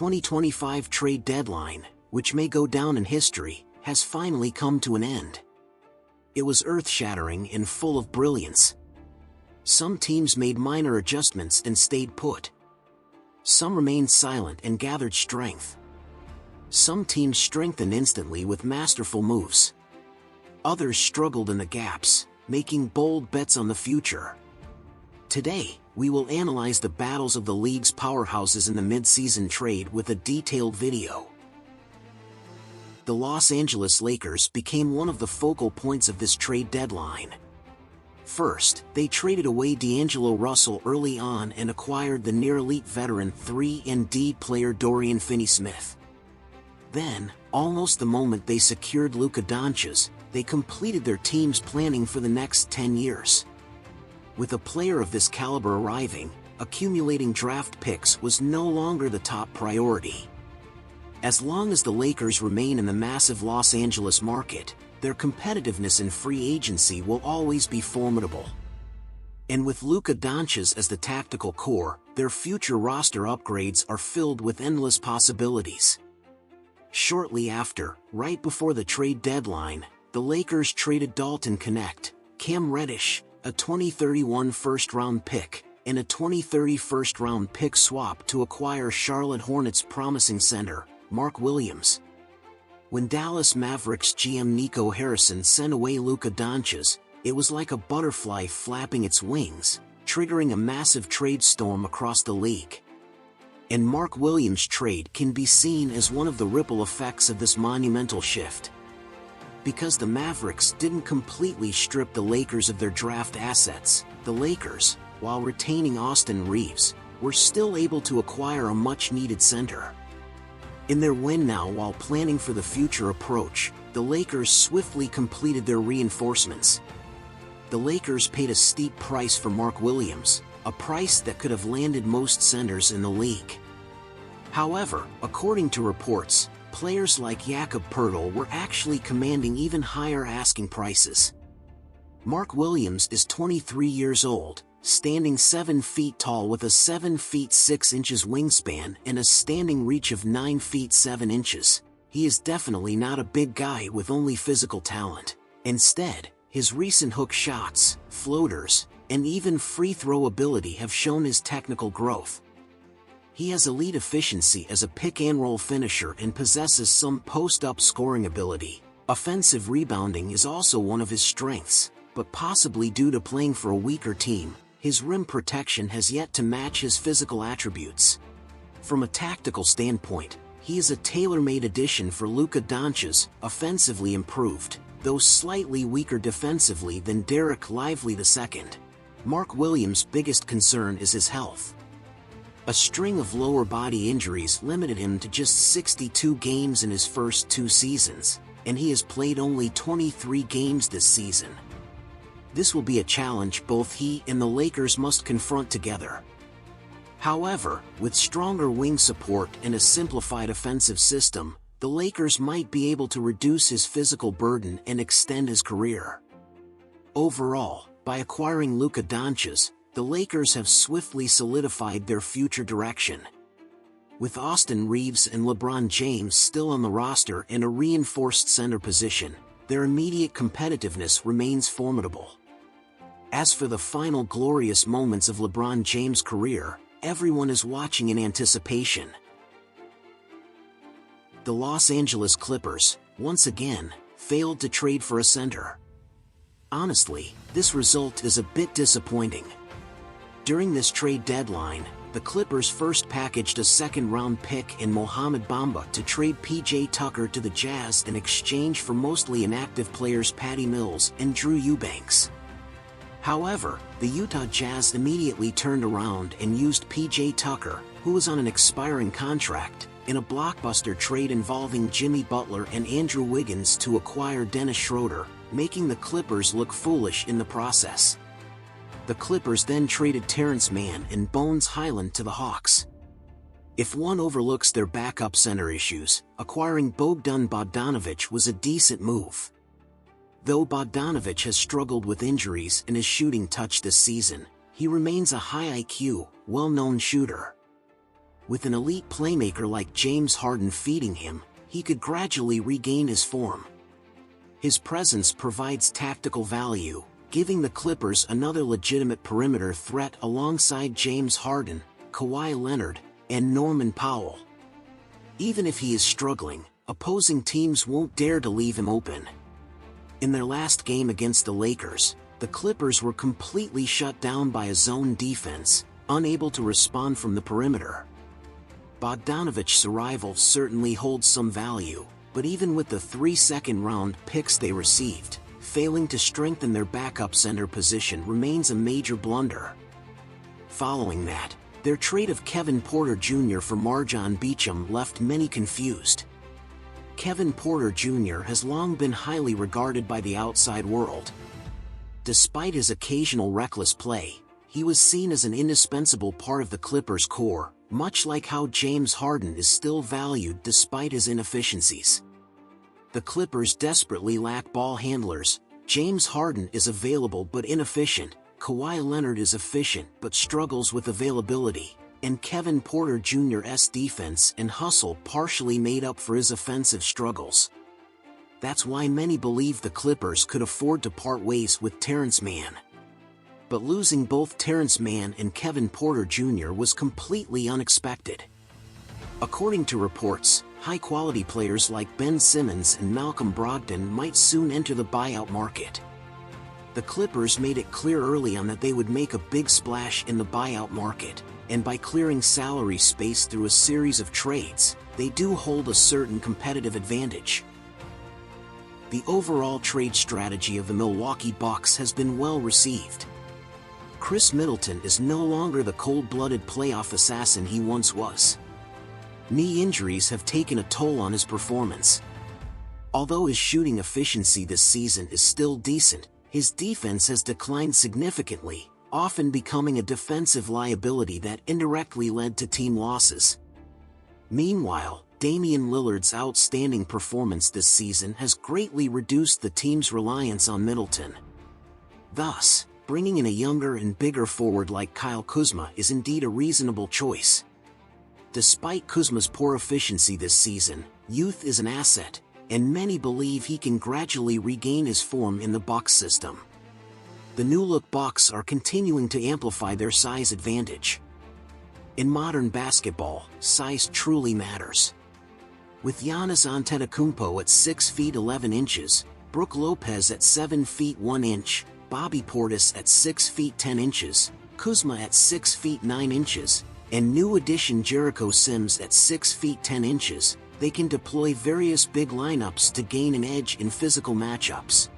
2025 trade deadline, which may go down in history, has finally come to an end. It was earth-shattering and full of brilliance. Some teams made minor adjustments and stayed put. Some remained silent and gathered strength. Some teams strengthened instantly with masterful moves. Others struggled in the gaps, making bold bets on the future. Today, we will analyze the battles of the league's powerhouses in the mid-season trade with a detailed video. The Los Angeles Lakers became one of the focal points of this trade deadline. First, they traded away D'Angelo Russell early on and acquired the near-elite veteran 3-and-D player Dorian Finney-Smith. Then, almost the moment they secured Luka Doncic, they completed their team's planning for the next 10 years. With a player of this caliber arriving, accumulating draft picks was no longer the top priority. As long as the Lakers remain in the massive Los Angeles market, their competitiveness in free agency will always be formidable. And with Luka Doncic as the tactical core, their future roster upgrades are filled with endless possibilities. Shortly after, right before the trade deadline, the Lakers traded Dalton Knecht, Cam Reddish, a 2031 first-round pick, and a 2030 first-round pick swap to acquire Charlotte Hornets promising center, Mark Williams. When Dallas Mavericks GM Nico Harrison sent away Luka Doncic, it was like a butterfly flapping its wings, triggering a massive trade storm across the league. And Mark Williams' trade can be seen as one of the ripple effects of this monumental shift. Because the Mavericks didn't completely strip the Lakers of their draft assets, the Lakers, while retaining Austin Reeves, were still able to acquire a much-needed center. In their win now while planning for the future approach, the Lakers swiftly completed their reinforcements. The Lakers paid a steep price for Mark Williams, a price that could have landed most centers in the league. However, according to reports, players like Jakob Poeltl were actually commanding even higher asking prices. Mark Williams is 23 years old, standing 7 feet tall with a 7 feet 6 inches wingspan and a standing reach of 9 feet 7 inches. He is definitely not a big guy with only physical talent. Instead, his recent hook shots, floaters, and even free throw ability have shown his technical growth. He has elite efficiency as a pick-and-roll finisher and possesses some post-up scoring ability. Offensive rebounding is also one of his strengths, but possibly due to playing for a weaker team, his rim protection has yet to match his physical attributes. From a tactical standpoint, he is a tailor-made addition for Luka Doncic, offensively improved, though slightly weaker defensively than Derek Lively II. Mark Williams' biggest concern is his health. A string of lower body injuries limited him to just 62 games in his first 2 seasons, and he has played only 23 games this season. This will be a challenge both he and the Lakers must confront together. However, with stronger wing support and a simplified offensive system, the Lakers might be able to reduce his physical burden and extend his career. Overall, by acquiring Luka Doncic, the Lakers have swiftly solidified their future direction. With Austin Reeves and LeBron James still on the roster and a reinforced center position, their immediate competitiveness remains formidable. As for the final glorious moments of LeBron James' career, everyone is watching in anticipation. The Los Angeles Clippers, once again, failed to trade for a center. Honestly, this result is a bit disappointing. During this trade deadline, the Clippers first packaged a second-round pick in Mohamed Bamba to trade P.J. Tucker to the Jazz in exchange for mostly inactive players Patty Mills and Drew Eubanks. However, the Utah Jazz immediately turned around and used P.J. Tucker, who was on an expiring contract, in a blockbuster trade involving Jimmy Butler and Andrew Wiggins to acquire Dennis Schroeder, making the Clippers look foolish in the process. The Clippers then traded Terrence Mann and Bones Highland to the Hawks. If one overlooks their backup center issues, acquiring Bogdan Bogdanovic was a decent move. Though Bogdanovic has struggled with injuries and his shooting touch this season, he remains a high IQ, well-known shooter. With an elite playmaker like James Harden feeding him, he could gradually regain his form. His presence provides tactical value, giving the Clippers another legitimate perimeter threat alongside James Harden, Kawhi Leonard, and Norman Powell. Even if he is struggling, opposing teams won't dare to leave him open. In their last game against the Lakers, the Clippers were completely shut down by a zone defense, unable to respond from the perimeter. Bogdanovic's arrival certainly holds some value, but even with the 3 second-round picks they received, failing to strengthen their backup center position remains a major blunder. Following that, their trade of Kevin Porter Jr. for Marjon Beauchamp left many confused. Kevin Porter Jr. has long been highly regarded by the outside world. Despite his occasional reckless play, he was seen as an indispensable part of the Clippers' core, much like how James Harden is still valued despite his inefficiencies. The Clippers desperately lack ball handlers. James Harden is available but inefficient, Kawhi Leonard is efficient but struggles with availability, and Kevin Porter Jr.'s defense and hustle partially made up for his offensive struggles. That's why many believe the Clippers could afford to part ways with Terrence Mann. But losing both Terrence Mann and Kevin Porter Jr. was completely unexpected. According to reports, high-quality players like Ben Simmons and Malcolm Brogdon might soon enter the buyout market. The Clippers made it clear early on that they would make a big splash in the buyout market, and by clearing salary space through a series of trades, they do hold a certain competitive advantage. The overall trade strategy of the Milwaukee Bucks has been well received. Chris Middleton is no longer the cold-blooded playoff assassin he once was. Knee injuries have taken a toll on his performance. Although his shooting efficiency this season is still decent, his defense has declined significantly, often becoming a defensive liability that indirectly led to team losses. Meanwhile, Damian Lillard's outstanding performance this season has greatly reduced the team's reliance on Middleton. Thus, bringing in a younger and bigger forward like Kyle Kuzma is indeed a reasonable choice. Despite Kuzma's poor efficiency this season, youth is an asset, and many believe he can gradually regain his form in the Bucks system. The new-look Bucks are continuing to amplify their size advantage. In modern basketball, size truly matters. With Giannis Antetokounmpo at 6 feet 11 inches, Brook Lopez at 7 feet 1 inch, Bobby Portis at 6 feet 10 inches, Kuzma at 6 feet 9 inches, and new addition Jericho Sims at 6 feet 10 inches, they can deploy various big lineups to gain an edge in physical matchups.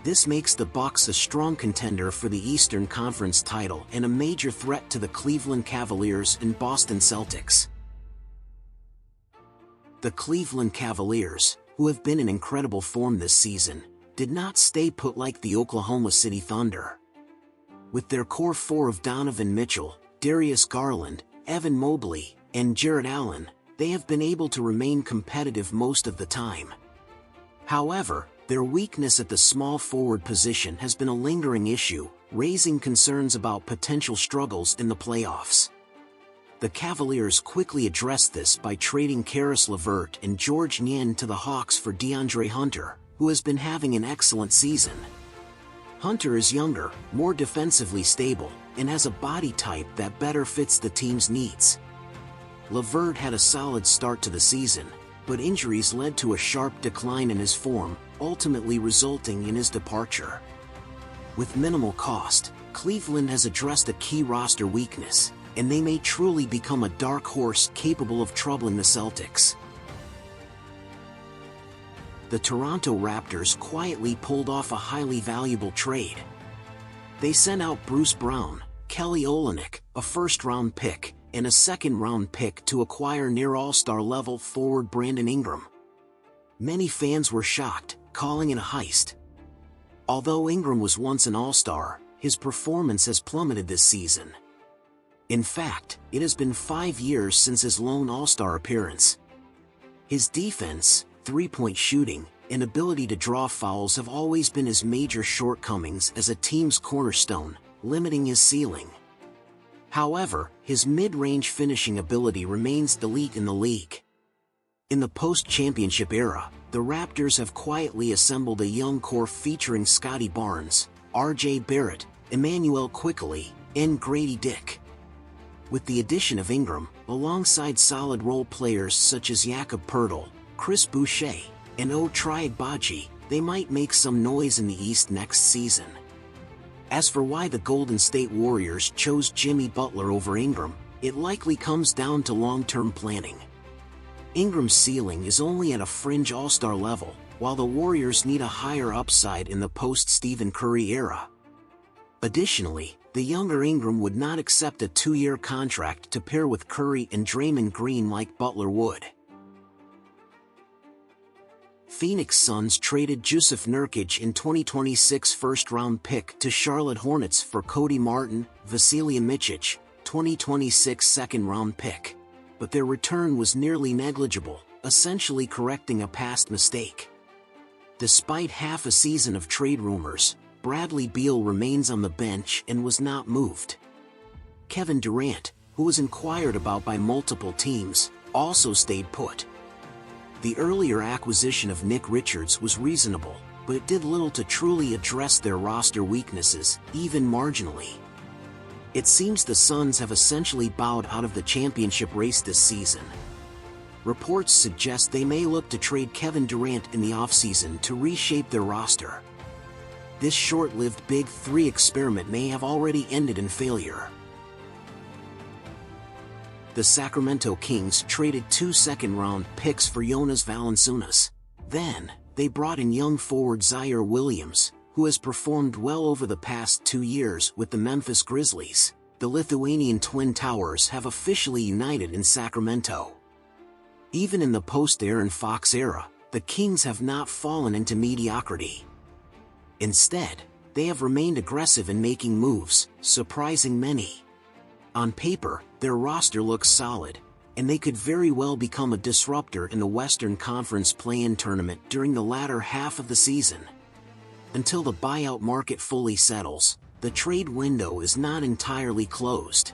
This makes the Bucks a strong contender for the Eastern Conference title and a major threat to the Cleveland Cavaliers and Boston Celtics. The Cleveland Cavaliers, who have been in incredible form this season, did not stay put like the Oklahoma City Thunder. With their core four of Donovan Mitchell, Darius Garland, Evan Mobley, and Jarrett Allen, they have been able to remain competitive most of the time. However, their weakness at the small forward position has been a lingering issue, raising concerns about potential struggles in the playoffs. The Cavaliers quickly addressed this by trading Karis LeVert and George Niang to the Hawks for DeAndre Hunter, who has been having an excellent season. Hunter is younger, more defensively stable, and has a body type that better fits the team's needs. LeVert had a solid start to the season, but injuries led to a sharp decline in his form, ultimately resulting in his departure. With minimal cost, Cleveland has addressed a key roster weakness, and they may truly become a dark horse capable of troubling the Celtics. The Toronto Raptors quietly pulled off a highly valuable trade. They sent out Bruce Brown, Kelly Olynyk, a first-round pick, and a second-round pick to acquire near all-star level forward Brandon Ingram. Many fans were shocked, calling it a heist. Although Ingram was once an all-star, his performance has plummeted this season. In fact, it has been 5 years since his lone all-star appearance. His defense, three-point shooting, and ability to draw fouls have always been his major shortcomings as a team's cornerstone, limiting his ceiling. However, his mid-range finishing ability remains elite in the league. In the post-championship era, the Raptors have quietly assembled a young core featuring Scotty Barnes, R.J. Barrett, Emmanuel Quickley, and Grady Dick. With the addition of Ingram, alongside solid role players such as Jakob Poeltl, Chris Boucher, and Ochai Agbaji, they might make some noise in the East next season. As for why the Golden State Warriors chose Jimmy Butler over Ingram, it likely comes down to long-term planning. Ingram's ceiling is only at a fringe all-star level, while the Warriors need a higher upside in the post-Stephen Curry era. Additionally, the younger Ingram would not accept a 2-year contract to pair with Curry and Draymond Green like Butler would. Phoenix Suns traded Jusuf Nurkic in 2026 first-round pick to Charlotte Hornets for Cody Martin, Vasilija Micic, 2026 second-round pick. But their return was nearly negligible, essentially correcting a past mistake. Despite half a season of trade rumors, Bradley Beal remains on the bench and was not moved. Kevin Durant, who was inquired about by multiple teams, also stayed put. The earlier acquisition of Nick Richards was reasonable, but it did little to truly address their roster weaknesses, even marginally. It seems the Suns have essentially bowed out of the championship race this season. Reports suggest they may look to trade Kevin Durant in the offseason to reshape their roster. This short-lived Big Three experiment may have already ended in failure. The Sacramento Kings traded 2 second-round picks for Jonas Valanciunas. Then, they brought in young forward Zaire Williams, who has performed well over the past 2 years with the Memphis Grizzlies. The Lithuanian Twin Towers have officially united in Sacramento. Even in the post-Aaron Fox era, the Kings have not fallen into mediocrity. Instead, they have remained aggressive in making moves, surprising many. On paper, their roster looks solid, and they could very well become a disruptor in the Western Conference play-in tournament during the latter half of the season. Until the buyout market fully settles, the trade window is not entirely closed.